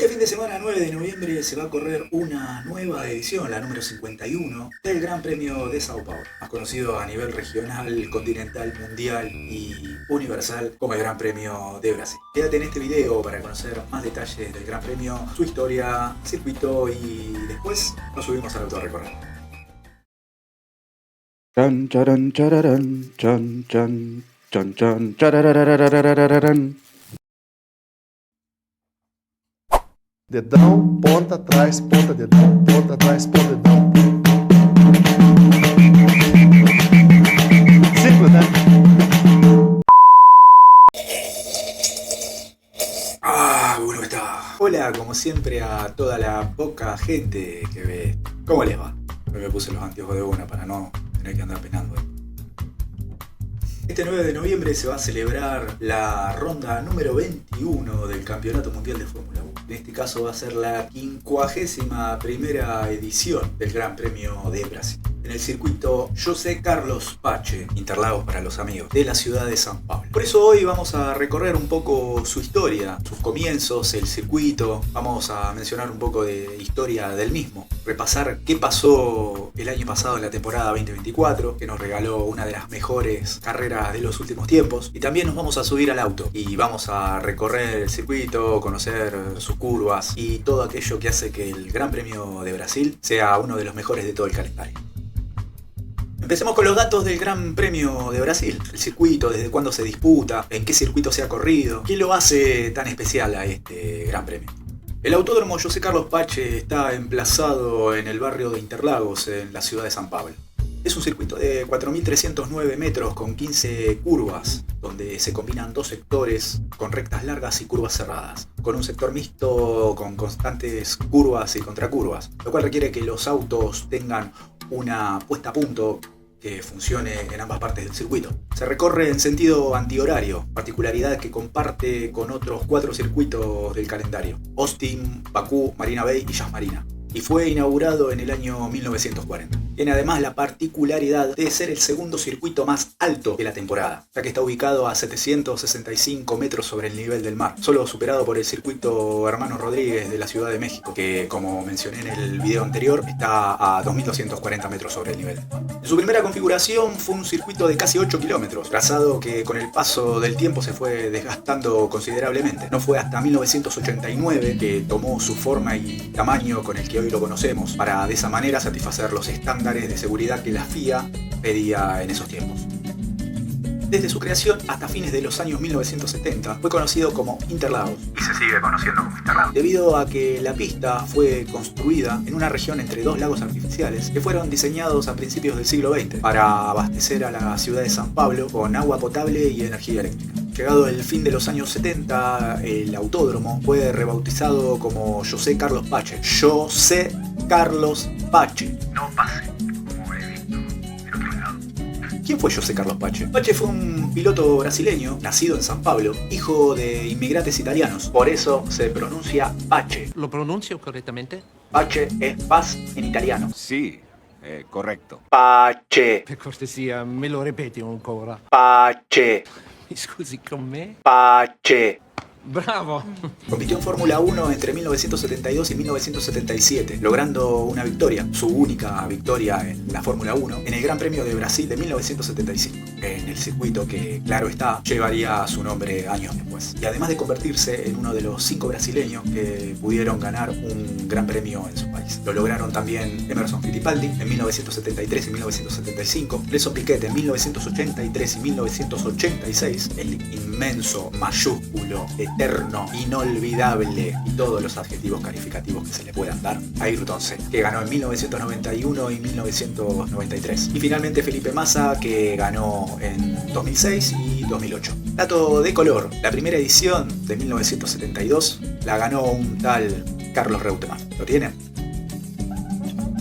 Este fin de semana 9 de noviembre se va a correr una nueva edición, la número 51, del Gran Premio de Sao Paulo, más conocido a nivel regional, continental, mundial y universal como el Gran Premio de Brasil. Quédate en este video para conocer más detalles del Gran Premio, su historia, circuito y después nos subimos al auto a recorrer. Chan, charan, chararán, chan, chan, chan, chan, chararararararararán. Dedão, ponta, trás, ponta, dedão, ponta, trás, ponta, dedão. Simples, né? Bueno está. Hola, como siempre, a toda la poca gente que ve. ¿Cómo les va? Me puse los anteojos de una para no tener que andar penando. Este 9 de noviembre se va a celebrar la ronda número 21 del Campeonato Mundial de Fórmula 1. En este caso va a ser la 51ª edición del Gran Premio de Brasil. En el circuito José Carlos Pache, Interlagos para los amigos, de la ciudad de San Pablo. Por eso hoy vamos a recorrer un poco su historia, sus comienzos, el circuito. Vamos a mencionar un poco de historia del mismo. Repasar qué pasó el año pasado en la temporada 2024, que nos regaló una de las mejores carreras de los últimos tiempos. Y también nos vamos a subir al auto y vamos a recorrer el circuito, conocer sus curvas y todo aquello que hace que el Gran Premio de Brasil sea uno de los mejores de todo el calendario. Empecemos con los datos del Gran Premio de Brasil. El circuito, desde cuándo se disputa, en qué circuito se ha corrido, qué lo hace tan especial a este Gran Premio. El Autódromo José Carlos Pache está emplazado en el barrio de Interlagos, en la ciudad de San Pablo. Es un circuito de 4.309 metros con 15 curvas, donde se combinan dos sectores con rectas largas y curvas cerradas, con un sector mixto con constantes curvas y contracurvas, lo cual requiere que los autos tengan una puesta a punto que funcione en ambas partes del circuito. Se recorre en sentido antihorario, particularidad que comparte con otros 4 circuitos del calendario: Austin, Bakú, Marina Bay y Yas Marina, y fue inaugurado en el año 1940. Tiene además la particularidad de ser el segundo circuito más alto de la temporada, ya que está ubicado a 765 metros sobre el nivel del mar, solo superado por el circuito Hermano Rodríguez de la Ciudad de México, que, como mencioné en el video anterior, está a 2.240 metros sobre el nivel. En su primera configuración fue un circuito de casi 8 kilómetros, trazado que con el paso del tiempo se fue desgastando considerablemente. No fue hasta 1989 que tomó su forma y tamaño con el que hoy lo conocemos, para de esa manera satisfacer los estándares de seguridad que la FIA pedía en esos tiempos. Desde su creación hasta fines de los años 1970 fue conocido como Interlagos, y se sigue conociendo como Interlagos, debido a que la pista fue construida en una región entre dos lagos artificiales que fueron diseñados a principios del siglo XX para abastecer a la ciudad de San Pablo con agua potable y energía eléctrica. Llegado el fin de los años 70, el autódromo fue rebautizado como José Carlos Pache. José Carlos Pache. No pase, como he visto en otros lados. ¿Quién fue José Carlos Pache? Pache fue un piloto brasileño, nacido en San Pablo, hijo de inmigrantes italianos. Por eso se pronuncia Pache. ¿Lo pronuncio correctamente? Pache es paz en italiano. Sì, corretto. Pache. Per cortesia, me lo ripeti ancora. Pache. Mi scusi, con me? Pache. Bravo! Compitió en Fórmula 1 entre 1972 y 1977, logrando una victoria, su única victoria en la Fórmula 1, en el Gran Premio de Brasil de 1975, en el circuito que, claro está, llevaría su nombre años después. Y además de convertirse en uno de los 5 brasileños que pudieron ganar un Gran Premio en su país. Lo lograron también Emerson Fittipaldi en 1973 y 1975, Nelson Piquet en 1983 y 1986, el inmenso, mayúsculo, eterno, inolvidable y todos los adjetivos calificativos que se le puedan dar, Ayrton Senna, que ganó en 1991 y 1993. Y finalmente Felipe Massa, que ganó en 2006 y 2008. Dato de color: la primera edición de 1972 la ganó un tal Carlos Reutemann. ¿Lo tienen?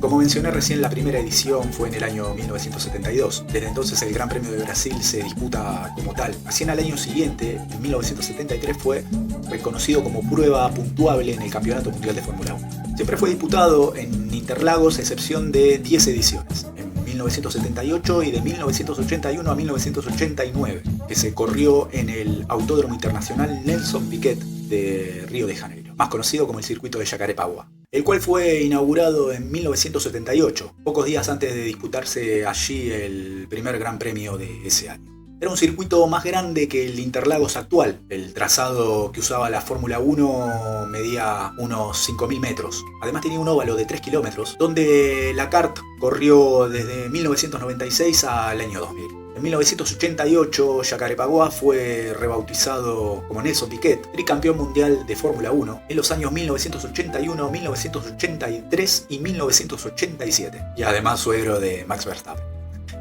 Como mencioné recién, la primera edición fue en el año 1972. Desde entonces el Gran Premio de Brasil se disputa como tal. Recién al año siguiente, en 1973, fue reconocido como prueba puntuable en el Campeonato Mundial de Fórmula 1. Siempre fue disputado en Interlagos, a excepción de 10 ediciones, en 1978 y de 1981 a 1989, que se corrió en el Autódromo Internacional Nelson Piquet de Río de Janeiro. más conocido como el circuito de Jacarepaguá, el cual fue inaugurado en 1978, pocos días antes de disputarse allí el primer Gran Premio de ese año. Era un circuito más grande que el Interlagos actual. El trazado que usaba la Fórmula 1 medía unos 5.000 metros. Además tenía un óvalo de 3 kilómetros, donde la kart corrió desde 1996 al año 2000. En 1988, Jacarepaguá fue rebautizado como Nelson Piquet, tricampeón mundial de Fórmula 1 en los años 1981, 1983 y 1987, y además suegro de Max Verstappen.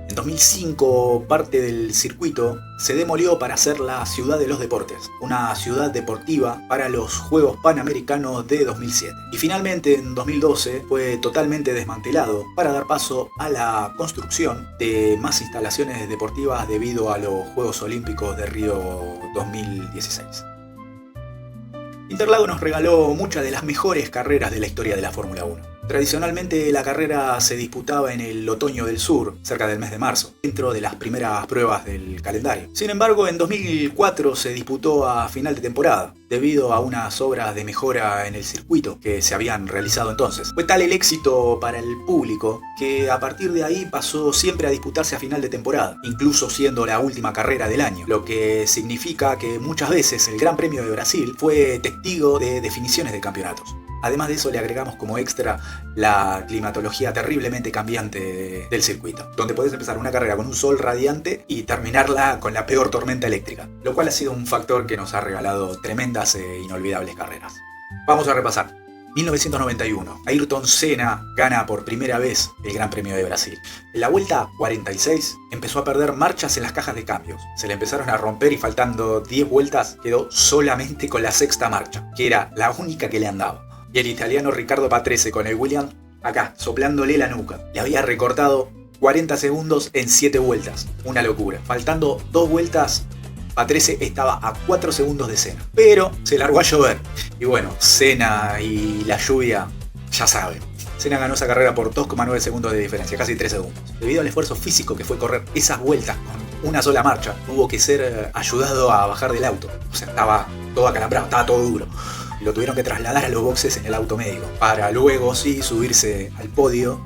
En 2005, parte del circuito se demolió para hacer la Ciudad de los Deportes, una ciudad deportiva para los Juegos Panamericanos de 2007. Y finalmente, en 2012, fue totalmente desmantelado para dar paso a la construcción de más instalaciones deportivas debido a los Juegos Olímpicos de Río 2016. Interlagos nos regaló muchas de las mejores carreras de la historia de la Fórmula 1. Tradicionalmente la carrera se disputaba en el otoño del sur, cerca del mes de marzo, dentro de las primeras pruebas del calendario. Sin embargo, en 2004 se disputó a final de temporada, debido a unas obras de mejora en el circuito que se habían realizado entonces. Fue tal el éxito para el público que a partir de ahí pasó siempre a disputarse a final de temporada, incluso siendo la última carrera del año, lo que significa que muchas veces el Gran Premio de Brasil fue testigo de definiciones de campeonatos. Además de eso le agregamos como extra la climatología terriblemente cambiante del circuito, donde podés empezar una carrera con un sol radiante y terminarla con la peor tormenta eléctrica, lo cual ha sido un factor que nos ha regalado tremendas e inolvidables carreras. Vamos a repasar. 1991, Ayrton Senna gana por primera vez el Gran Premio de Brasil. En la vuelta 46 empezó a perder marchas en las cajas de cambios. Se le empezaron a romper y faltando 10 vueltas quedó solamente con la sexta marcha, que era la única que le andaba. Y el italiano Riccardo Patrese con el Williams acá, soplándole la nuca. Le había recortado 40 segundos en 7 vueltas. Una locura. Faltando 2 vueltas, Patrese estaba a 4 segundos de Senna. Pero se largó a llover. Y bueno, Senna y la lluvia, ya saben. Senna ganó esa carrera por 2,9 segundos de diferencia, casi 3 segundos. Debido al esfuerzo físico que fue correr esas vueltas con una sola marcha, tuvo que ser ayudado a bajar del auto. O sea, estaba todo acalambrado, estaba todo duro. Lo tuvieron que trasladar a los boxes en el auto médico, para luego sí subirse al podio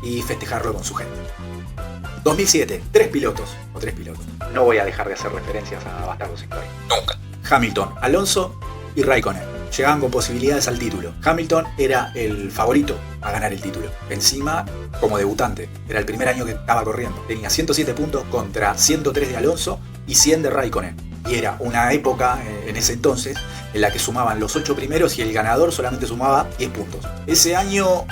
y festejarlo con su gente. 2007, 3 pilotos. No voy a dejar de hacer referencias a bastardos históricos. Nunca. Hamilton, Alonso y Raikkonen. Llegaban con posibilidades al título. Hamilton era el favorito a ganar el título. Encima, como debutante, era el primer año que estaba corriendo. Tenía 107 puntos contra 103 de Alonso y 100 de Raikkonen. Y era una época, en ese entonces, en la que sumaban los 8 primeros y el ganador solamente sumaba 10 puntos. Ese año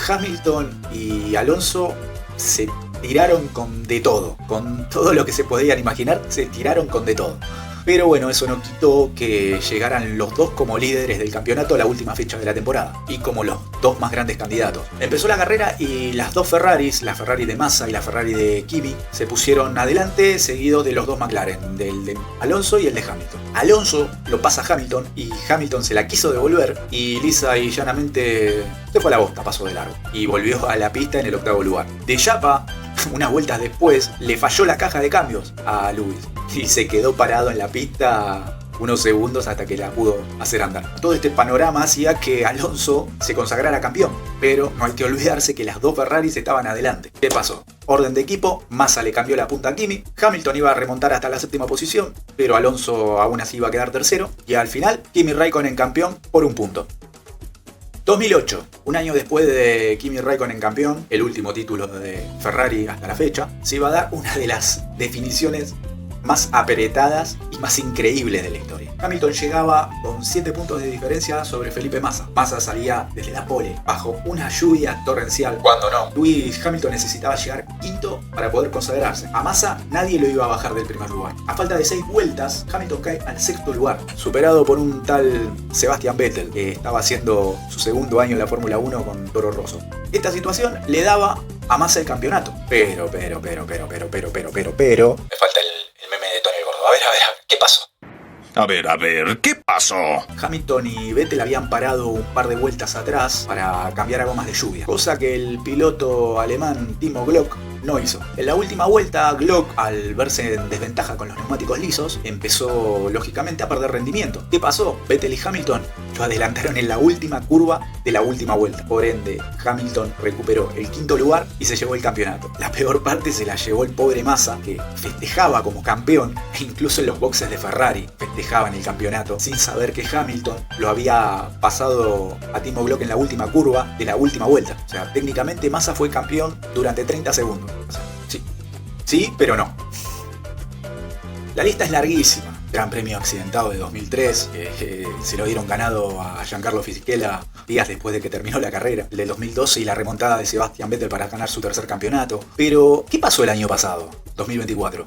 Hamilton y Alonso se tiraron con de todo. Con todo lo que se podían imaginar, se tiraron con de todo. Pero bueno, eso no quitó que llegaran los dos como líderes del campeonato a la última fecha de la temporada y como los dos más grandes candidatos. Empezó la carrera y las dos Ferraris, la Ferrari de Massa y la Ferrari de Kimi, se pusieron adelante seguidos de los dos McLaren, del de Alonso y el de Hamilton. Alonso lo pasa a Hamilton y Hamilton se la quiso devolver y lisa y llanamente se fue a la bosta, pasó de largo y volvió a la pista en el 8º lugar. De chapa, unas vueltas después, le falló la caja de cambios a Lewis y se quedó parado en la pista unos segundos hasta que la pudo hacer andar. Todo este panorama hacía que Alonso se consagrara campeón, pero no hay que olvidarse que las dos Ferraris estaban adelante. ¿Qué pasó? Orden de equipo, Massa le cambió la punta a Kimi, Hamilton iba a remontar hasta la 7ª posición, pero Alonso aún así iba a quedar tercero, y al final Kimi Raikkonen campeón por un punto. 2008, un año después de Kimi Raikkonen campeón, el último título de Ferrari hasta la fecha, se iba a dar una de las definiciones más apretadas y más increíbles de la historia. Hamilton llegaba con 7 puntos de diferencia sobre Felipe Massa. Massa salía desde la pole, bajo una lluvia torrencial. Cuando no, Lewis Hamilton necesitaba llegar quinto para poder consagrarse. A Massa nadie lo iba a bajar del primer lugar. A falta de 6 vueltas, Hamilton cae al 6º lugar, superado por un tal Sebastian Vettel, que estaba haciendo su segundo año en la Fórmula 1 con Toro Rosso. Esta situación le daba a Massa el campeonato. Pero. Me falta el meme de Tony el Gordo. A ver, ¿qué pasó? A ver, ¿qué pasó? Hamilton y Vettel habían parado un par de vueltas atrás para cambiar a gomas de lluvia, cosa que el piloto alemán Timo Glock no hizo. En la última vuelta, Glock, al verse en desventaja con los neumáticos lisos, empezó lógicamente a perder rendimiento. ¿Qué pasó? Vettel y Hamilton lo adelantaron en la última curva de la última vuelta. Por ende, Hamilton recuperó el quinto lugar y se llevó el campeonato. La peor parte se la llevó el pobre Massa, que festejaba como campeón, e incluso en los boxes de Ferrari festejaban el campeonato, sin saber que Hamilton lo había pasado a Timo Glock en la última curva de la última vuelta. O sea, técnicamente Massa fue campeón durante 30 segundos. O sea, sí, pero no. La lista es larguísima. Gran Premio accidentado de 2003, que se lo dieron ganado a Giancarlo Fisichella días después de que terminó la carrera. El del 2012 y la remontada de Sebastian Vettel para ganar su tercer campeonato. Pero, ¿qué pasó el año pasado, 2024?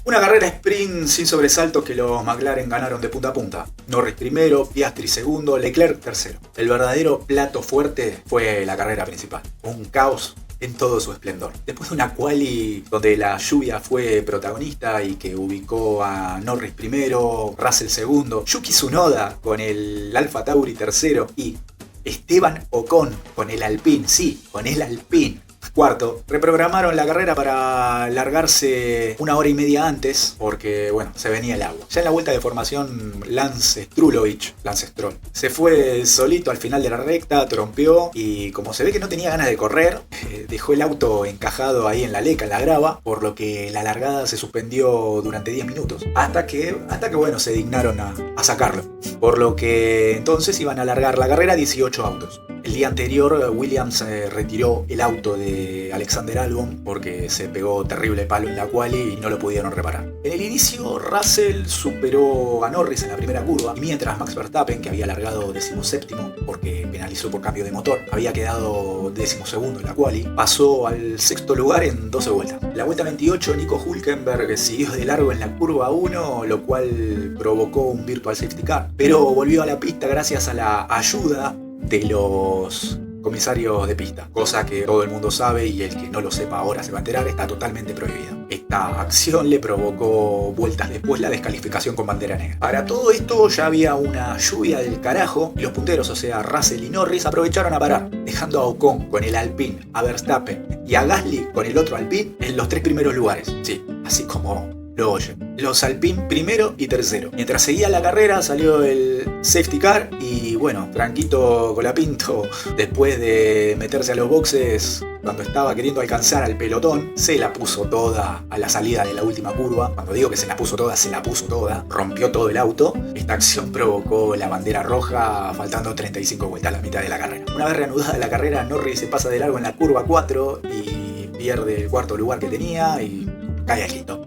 Una carrera sprint sin sobresaltos que los McLaren ganaron de punta a punta. Norris primero, Piastri segundo, Leclerc tercero. El verdadero plato fuerte fue la carrera principal. Un caos en todo su esplendor. Después de una quali donde la lluvia fue protagonista y que ubicó a Norris primero, Russell segundo, Yuki Tsunoda con el Alfa Tauri tercero y Esteban Ocon con el Alpine, sí, con el Alpine cuarto, reprogramaron la carrera para largarse una hora y media antes porque, bueno, se venía el agua. Ya en la vuelta de formación, Lance Stroll, se fue solito al final de la recta, trompeó y como se ve que no tenía ganas de correr, dejó el auto encajado ahí en la leca, en la grava, por lo que la largada se suspendió durante 10 minutos. Hasta que bueno, se dignaron a sacarlo. Por lo que entonces iban a alargar la carrera 18 autos. El día anterior Williams retiró el auto de Alexander Albon porque se pegó terrible palo en la quali y no lo pudieron reparar. En el inicio Russell superó a Norris en la primera curva y mientras Max Verstappen, que había largado 17º porque penalizó por cambio de motor, había quedado 12º en la quali, pasó al sexto lugar en 12 vueltas. En la vuelta 28 Nico Hülkenberg siguió de largo en la curva 1, lo cual provocó un virtual safety car, pero volvió a la pista gracias a la ayuda de los comisarios de pista, cosa que todo el mundo sabe y el que no lo sepa ahora se va a enterar, está totalmente prohibida. Esta acción le provocó vueltas después la descalificación con bandera negra. Para todo esto ya había una lluvia del carajo y los punteros, o sea Russell y Norris, aprovecharon a parar, dejando a Ocon con el Alpine, a Verstappen y a Gasly con el otro Alpine en los 3 primeros lugares. Sí, así como lo oyen. Los Alpine primero y tercero. Mientras seguía la carrera salió el safety car y bueno, Franquito Colapinto, después de meterse a los boxes cuando estaba queriendo alcanzar al pelotón, se la puso toda a la salida de la última curva. Cuando digo que se la puso toda, rompió todo el auto. Esta acción provocó la bandera roja faltando 35 vueltas a la mitad de la carrera. Una vez reanudada la carrera, Norris se pasa de largo en la curva 4 y pierde el cuarto lugar que tenía y cae al quinto.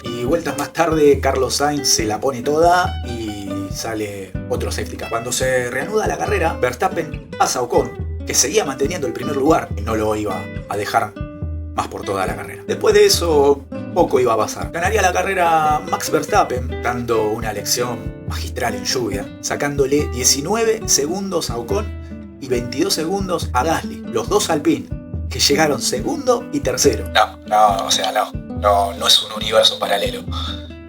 Y vueltas más tarde, Carlos Sainz se la pone toda y sale otro safety car. Cuando se reanuda la carrera, Verstappen pasa a Ocon, que seguía manteniendo el primer lugar y no lo iba a dejar más por toda la carrera. Después de eso, poco iba a pasar. Ganaría la carrera Max Verstappen, dando una lección magistral en lluvia, sacándole 19 segundos a Ocon y 22 segundos a Gasly, los dos Alpine, que llegaron segundo y tercero. No es un universo paralelo.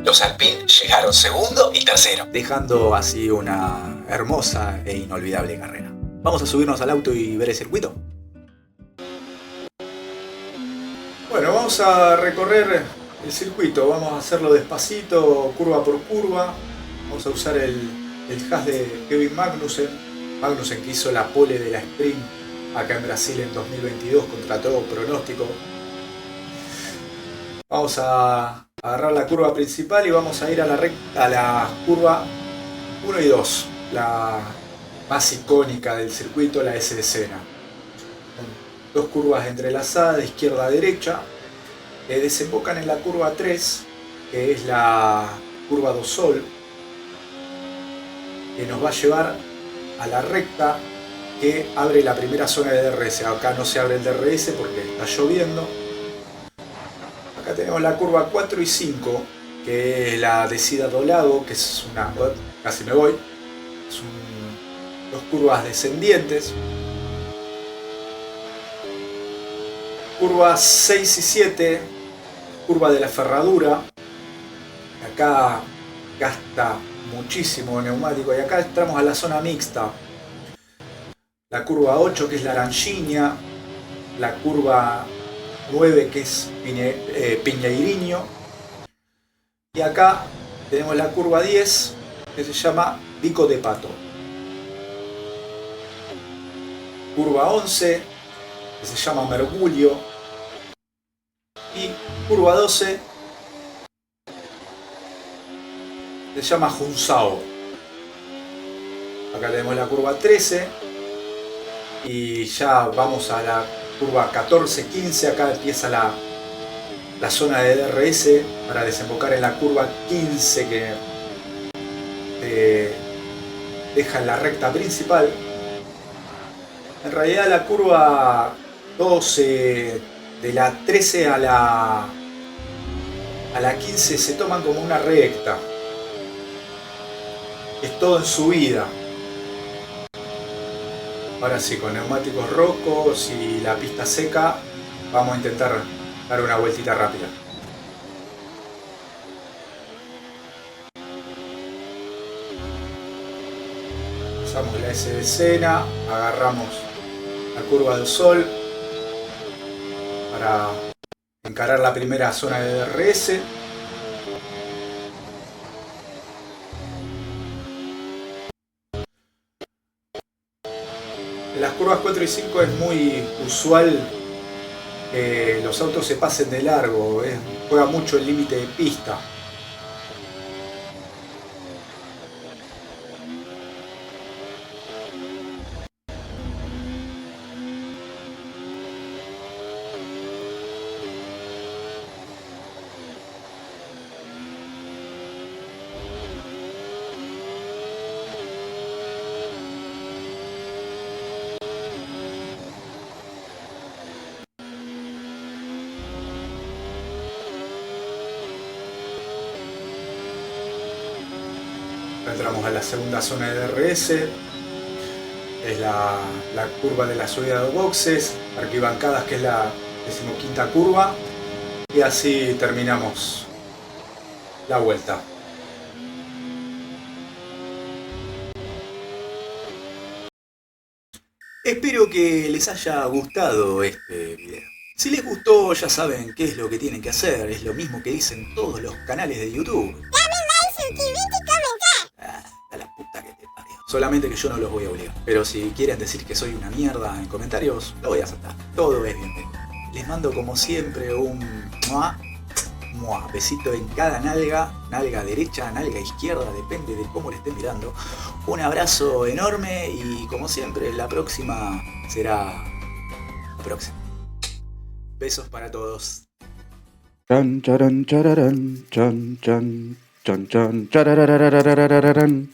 Los Alpine llegaron segundo y tercero, dejando así una hermosa e inolvidable carrera. ¿Vamos a subirnos al auto y ver el circuito? Bueno, vamos a recorrer el circuito. Vamos a hacerlo despacito, curva por curva. Vamos a usar el hash de Kevin Magnussen. Magnussen que hizo la pole de la sprint acá en Brasil en 2022 contra todo pronóstico. Vamos a agarrar la curva principal y vamos a ir a la curva 1 y 2, la más icónica del circuito, la S de Senna. Dos curvas entrelazadas de izquierda a derecha, desembocan en la curva 3, que es la curva do Sol, que nos va a llevar a la recta que abre la primera zona de DRS. Acá no se abre el DRS porque está lloviendo. Acá tenemos la curva 4 y 5, que es la descida do Lago, que es una... casi me voy. Son dos curvas descendientes. Curvas 6 y 7, curva de la Ferradura. Acá gasta muchísimo neumático y acá entramos a la zona mixta. La curva 8, que es la Aranchinha. La curva 9, que es Piñeiriño, y acá tenemos la curva 10, que se llama Bico de Pato. Curva 11, que se llama Mergulio. Y curva 12, se llama Junsao. Acá tenemos la curva 13. Y ya vamos a la curva 14-15. Acá empieza la zona de DRS para desembocar en la curva 15 que deja en la recta principal. En realidad la curva 12, de la 13 a la 15 se toman como una recta. Es todo en subida. Ahora sí, con neumáticos rocos y la pista seca, vamos a intentar dar una vueltita rápida. Usamos la S de Sena, agarramos la curva del sol para encarar la primera zona de DRS. En las curvas 4 y 5 es muy usual que los autos se pasen de largo, juega mucho el límite de pista. Entramos a la segunda zona de DRS, es la curva de la subida de boxes, arquibancadas, que es la 15ª curva, y así terminamos la vuelta. Espero que les haya gustado este video. Si les gustó, ya saben qué es lo que tienen que hacer, es lo mismo que dicen todos los canales de YouTube. A la puta que te parió. Solamente que yo no los voy a obligar. Pero si quieren decir que soy una mierda en comentarios, lo voy a aceptar. Todo es bienvenido. Les mando como siempre un besito en cada nalga. Nalga derecha, nalga izquierda, depende de cómo le estén mirando. Un abrazo enorme y como siempre la próxima será la próxima. Besos para todos. Chan, charan, chararán, chan, chan, chan, chan, chararararararararán.